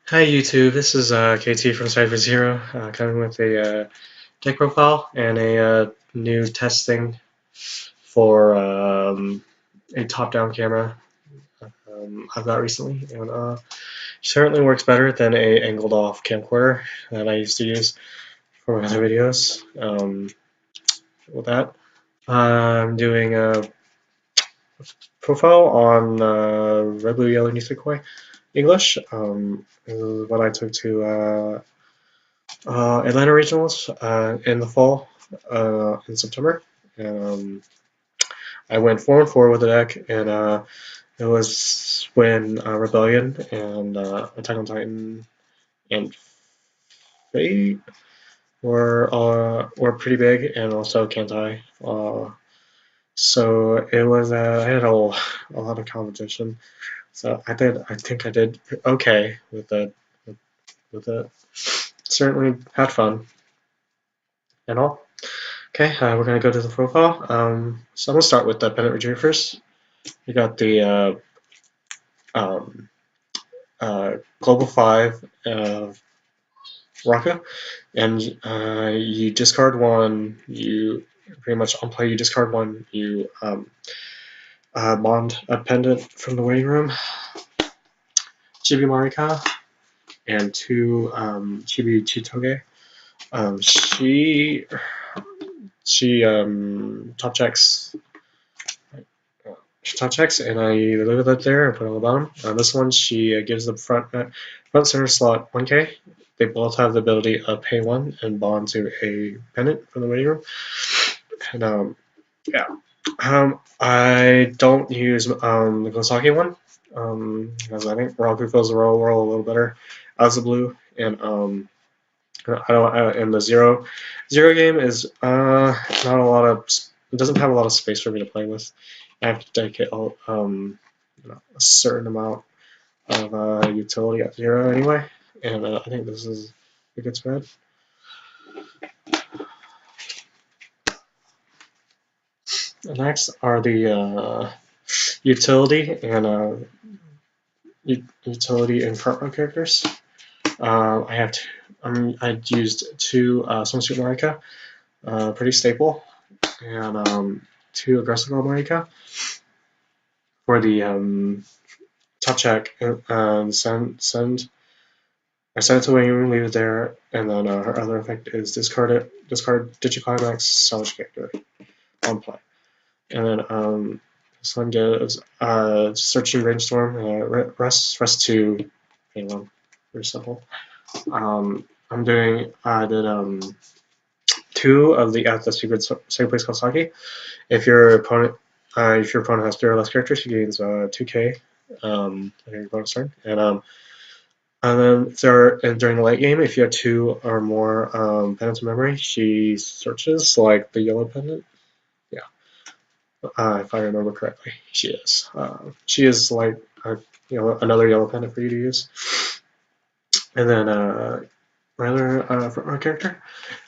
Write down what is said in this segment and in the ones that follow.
Hi YouTube, this is KT from Cyber0, coming with a deck profile and a new testing for a top-down camera I've got recently, and certainly works better than a angled-off camcorder that I used to use for my other videos. With that, I'm doing a profile on Red, Blue, Yellow, Nisekoi English. This is what I took to Atlanta Regionals in the fall in September. And I went 4-4 with the deck, and it was when Rebellion and Attack on Titan and Fate were pretty big, and also Kantai. So it was I had a lot of competition. So I think I did okay with it. Certainly had fun and all. Okay, we're gonna go to the profile. So I'm gonna start with the pennant retriever first. You got the um, Global 5 Raka, and you discard one. You pretty much on play. You discard one. You bond a pendant from the waiting room. Chibi Marika and two Chibi Chitoge. She top checks. Top checks, and I leave it there and put it on the bottom. This one, she gives the front center slot 1k. They both have the ability of pay 1 and bond to a pendant from the waiting room. And yeah, I don't use the Gosaki one because I think Raku fills the role a little better as a blue, and I don't. And the zero game is not a lot of. It doesn't have a lot of space for me to play with. I have to dedicate a certain amount of utility at zero anyway, and I think this is a good spread. Next are the utility and utility and front row characters. I have I used two Swimsuit Marika, pretty staple, and two Aggressive Girl Marika for the top check. Send it to waiting room, leave it there, and then her other effect is discard Digiclimax Salvage character on play. And then this one gives Searching Brainstorm, rest to anyone. Very simple. I did two of the secret place Kawasaki. If your opponent has 3 or less characters, he gains 2k your bonus turn. And then during the late game, if you have 2 or more pendants of memory, she searches like the yellow pendant. Yeah, if I remember correctly, she is. She is like another yellow pendant for you to use. And then my other front row character,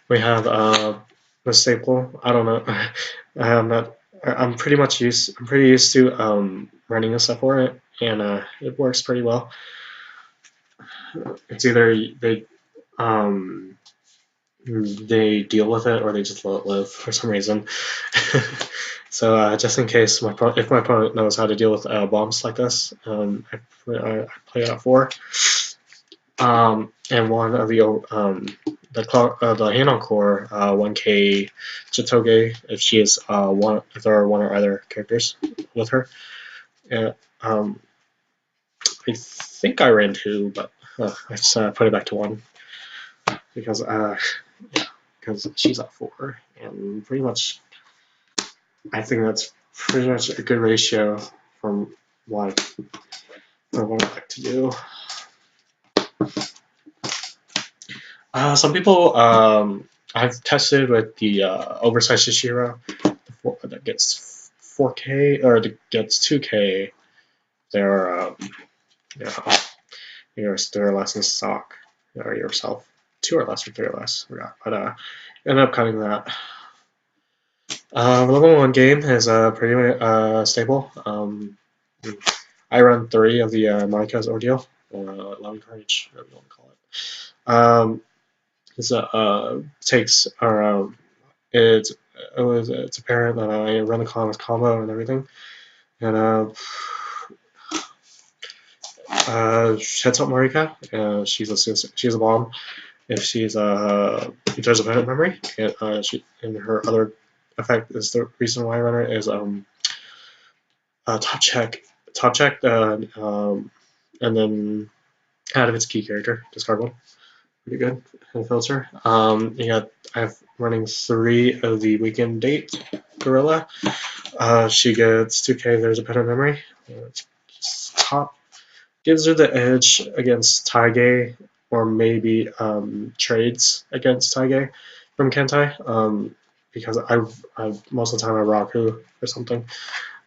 we have the staple. I don't know. I'm not. I'm pretty used to running a stuff for it, and it works pretty well. It's either they deal with it or they just let it live for some reason. So just in case if my opponent knows how to deal with bombs like this, I play it out 4. And one of the hand-on core 1k Chitoge if she is if there are 1 or other characters with her. And I think I ran 2, but I just put it back to 1 because she's at 4, and pretty much I think that's pretty much a good ratio from what I like to do. Some people I've tested with the oversized Shishiro that gets 4k or that gets 2k. They're they're less in stock or yourself 2 or less or 3 or less. But end up cutting that. Level 1 game is pretty stable. I run 3 of the Marika's Ordeal, or loving courage, whatever you want to call it. Takes around it's apparent that I run the con with combo and everything, and heads up Marika. She's a bomb. If there's a pennant memory, and her other effect is the reason why I run her is top check, and then out of its key character, discard one. Pretty good. And filter. I have running 3 of the weekend date gorilla. She gets 2k. There's a pennant memory. Top gives her the edge against Taige, or maybe trades against Taige from Kentai. Because I most of the time I Raku or something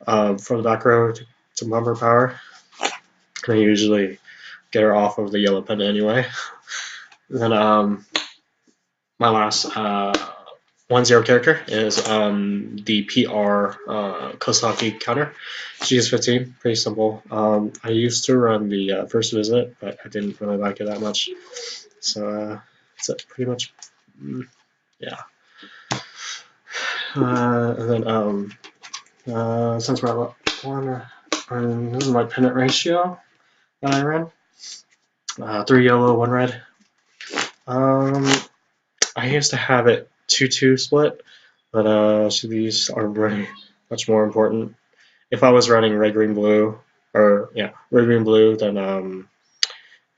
from the back row to bumper power. And I usually get her off of the yellow pen anyway. Then my last 1-0 character is the PR Kosaki counter. She is 15, pretty simple. I used to run the first visit, but I didn't really like it that much. So that's pretty much, yeah. And then since we're at one, this is my pennant ratio that I ran. 3 yellow, 1 red. I used to have it 2-2 split, but these are really much more important. If I was running red, green, blue, red, green, blue, then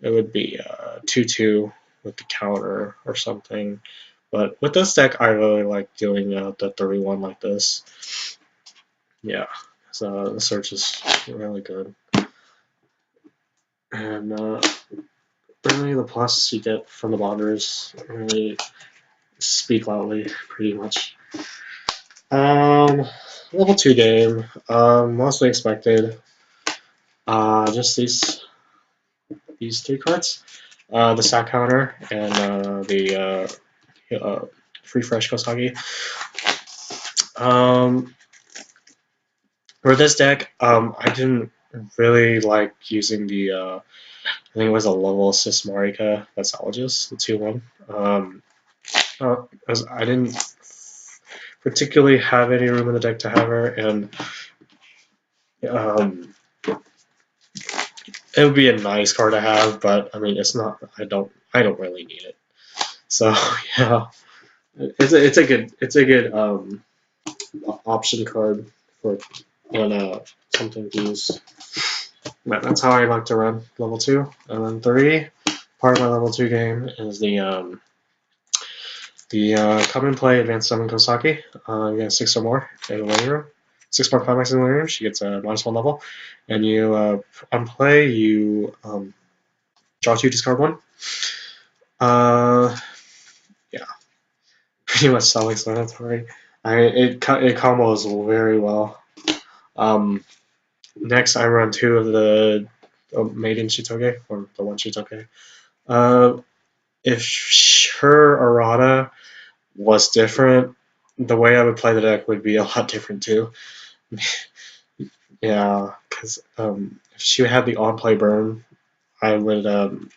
it would be 2-2 with the counter or something. But with this deck, I really like doing the 31 like this. Yeah, so the search is really good. And really the plus you get from the bonders really speak loudly, pretty much. Level 2 game, mostly expected. Just these 3 cards. The sack counter and the free fresh Kosagi. For this deck, I didn't really like using the I think it was a level assist Marika Vassalogist, the 2-1. As I didn't particularly have any room in the deck to have her, and it would be a nice card to have, but I mean it's not. I don't really need it. So yeah, it's a good option card for something to use. But that's how I like to run level 2, and then 3. Part of my level 2 game is the come and play advanced summon Kosaki. You get 6 or more in the living room. 6 more climax in the living room. She gets a -1 level, and you on play you draw 2, discard 1. Yeah, pretty much self-explanatory. It combos very well. Next, I run 2 of the maiden Shitoge, or the 1 Shitoge. If her errata was different, the way I would play the deck would be a lot different too. Yeah, because if she had the on-play burn, I would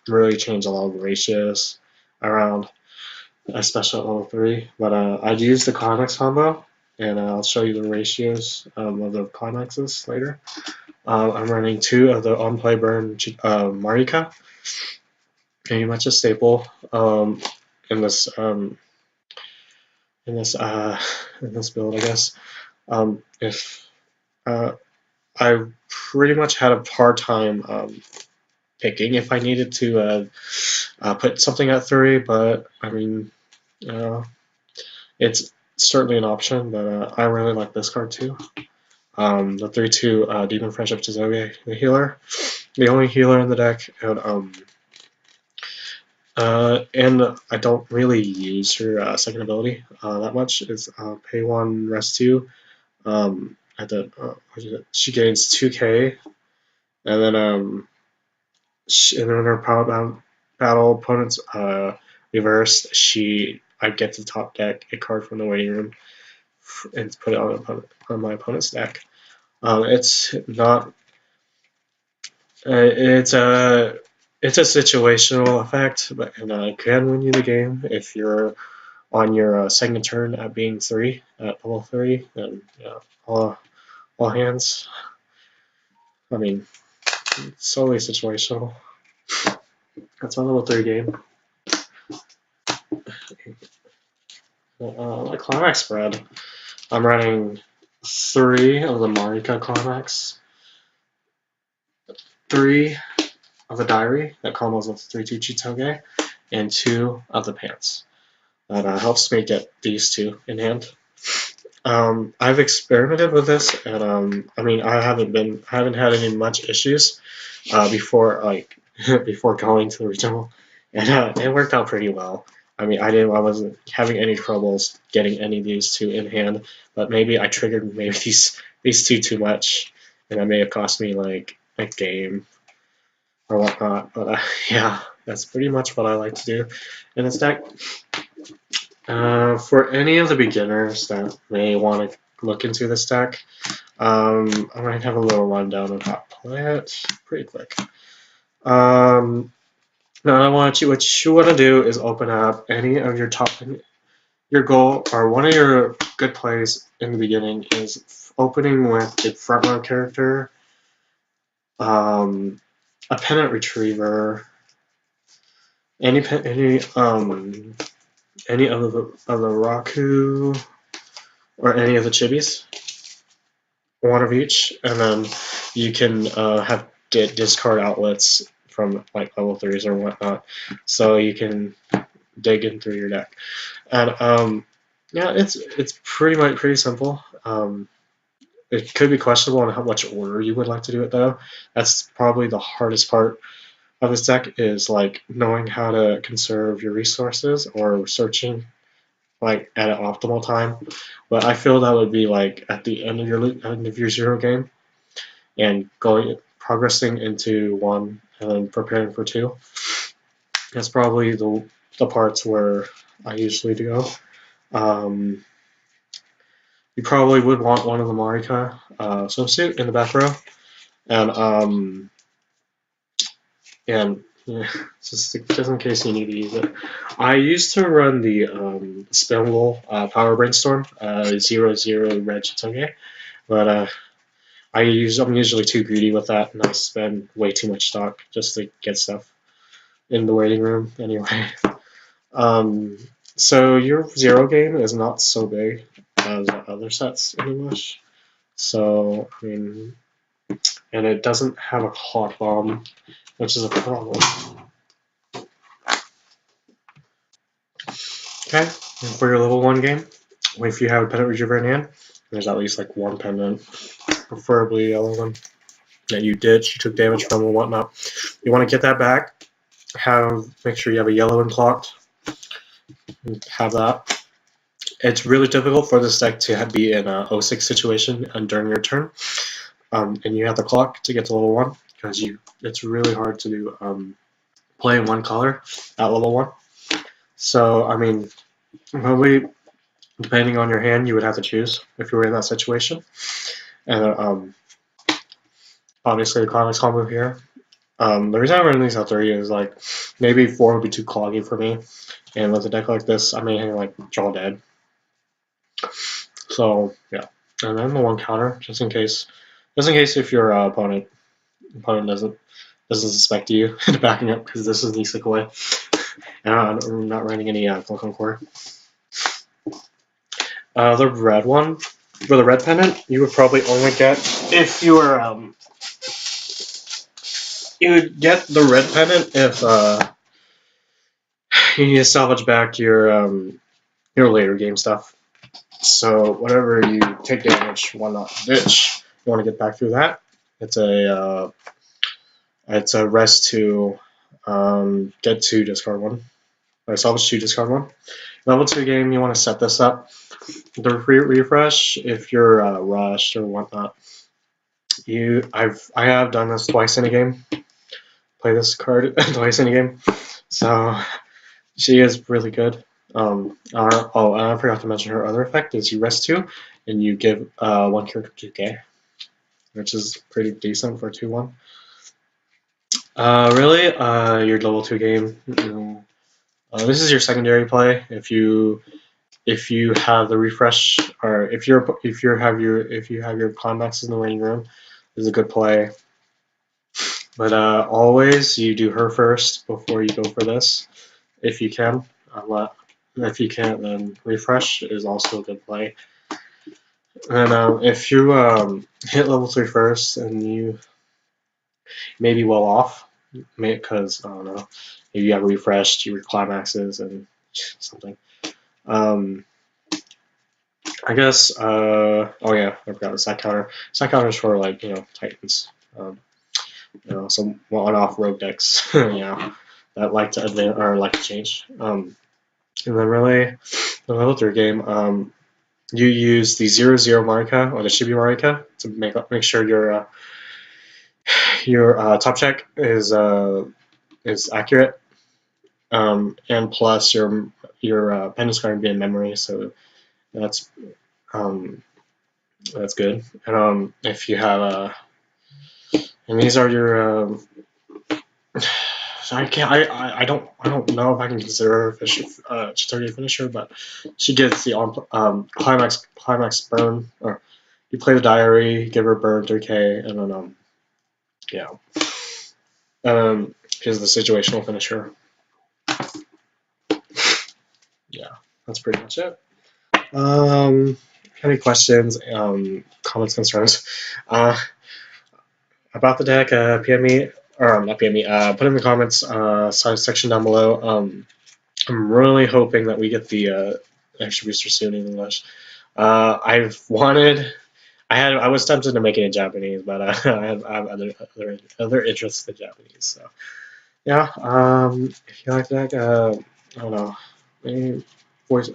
really change a lot of the ratios around, especially at level 3. But I'd use the climax combo, and I'll show you the ratios of the climaxes later. I'm running 2 of the on-play burn Marika, pretty much a staple in this in this build, I guess. If I pretty much had a hard time picking if I needed to put something at 3, but I mean, it's certainly an option. But I really like this card too. The 3/2 Demon Friendship Chizoge, the healer, the only healer in the deck, and I don't really use her second ability that much. It's pay 1, rest 2. She gains 2k, and then and then her power battle opponents reversed. I get to top deck a card from the waiting room and put it on my opponent's deck. It's not. It's it's a situational effect, but and it can win you the game if you're on your second turn at being 3 at level 3. Then yeah, all hands. I mean, it's solely situational. That's my level 3 game. My climax spread. I'm running 3 of the Marika climax, 3 of the diary that combos with 3 Toge, and 2 of the pants. That helps me get these 2 in hand. I've experimented with this, and I mean, I haven't had any much issues before before going to the regional, and it worked out pretty well. I mean, I wasn't having any troubles getting any of these 2 in hand, but maybe I triggered maybe these 2 too much, and that may have cost me like a game or whatnot. But yeah, that's pretty much what I like to do in this deck. For any of the beginners that may want to look into this deck, I might have a little rundown of how to play it pretty quick. Now, what you want to do is open up any of your your goal or one of your good plays in the beginning is opening with a front row character, a pennant retriever, any of the Raku or any of the chibis, one of each, and then you can have discard outlets from like level 3s or whatnot, so you can dig in through your deck. And yeah, it's pretty simple. It could be questionable on how much order you would like to do it though. That's probably the hardest part of this deck is like knowing how to conserve your resources or searching like at an optimal time. But I feel that would be like at the end of your 0 game and progressing into 1 and then preparing for 2. That's probably the parts where I usually go. You probably would want one of the Marika swimsuit in the back row, and yeah, just in case you need to use it. I used to run the Spinable Power Brainstorm 0-0 Red Chitoge, but I'm usually too greedy with that, and I spend way too much stock just to get stuff in the waiting room anyway. So your 0 game is not so big as other sets in English. So, I mean, and it doesn't have a clock bomb, which is a problem. Okay, and for your level 1 game, if you have a pennant retriever in hand, there's at least like 1 pennant, preferably a yellow one, that you took damage from or whatnot. You want to get that back, make sure you have a yellow and clocked, and have that. It's really difficult for this deck to be in a 0-6 situation and during your turn, and you have the clock to get to level 1, because it's really hard to do play in 1 color at level 1. So, I mean, probably depending on your hand, you would have to choose if you were in that situation. And obviously, the comics combo here. The reason I'm running these out 3 is like maybe 4 would be too cloggy for me, and with a deck like this, I may like draw dead. So yeah, and then the 1 counter just in case if your opponent doesn't suspect you backing up, because this is Nisekoi, and I'm not running any Core. The red one, for the red pennant, you would probably only get if you were you would get the red pennant if you need to salvage back your later game stuff. So whenever you take damage, one not ditch, you want to get back through that. It's a rest to get 2, discard 1, or salvage 2, discard 1. Level 2 game, you want to set this up. The refresh, if you're rushed or whatnot, I have done this twice in a game. Play this card twice in a game, so she is really good. And I forgot to mention her other effect is you rest 2, and you give 1 character 2k, which is pretty decent for 2-1. Really, your level 2 game. This is your secondary play. If you have the refresh, or if you have your climaxes in the waiting room, this is a good play. But always you do her first before you go for this, if you can. If you can't, then refresh is also a good play. And if you hit level 3 first, and you may be well off, because I don't know, maybe you have refreshed your climaxes and something. I guess. Oh yeah, I forgot the side counter. Side counter is for like Titans. Some one-off rogue decks. That like to advance or like to change. And then really, the level 3 game. You use the 0/0 Marika or the Chibi Marika to make sure your top check is accurate. And plus your pen is going to be in memory, so that's um, that's good. And if you have and these are your so I can't I don't know if I can consider her a Chitauri finisher, but she gets the climax burn, or you play the diary, give her burn 3k, and then yeah is the situational finisher. Yeah, that's pretty much it. Any questions, comments, concerns about the deck? PM me, or not PM me. Put in the comments section down below. I'm really hoping that we get the extra booster soon in English. I was tempted to make it in Japanese, but I have other interests in Japanese. So yeah, if you like that, I don't know, maybe voice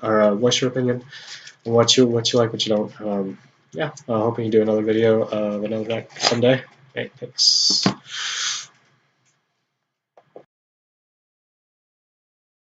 your opinion on what you like, what you don't. Yeah, hoping to do another video of another deck someday. Okay, thanks.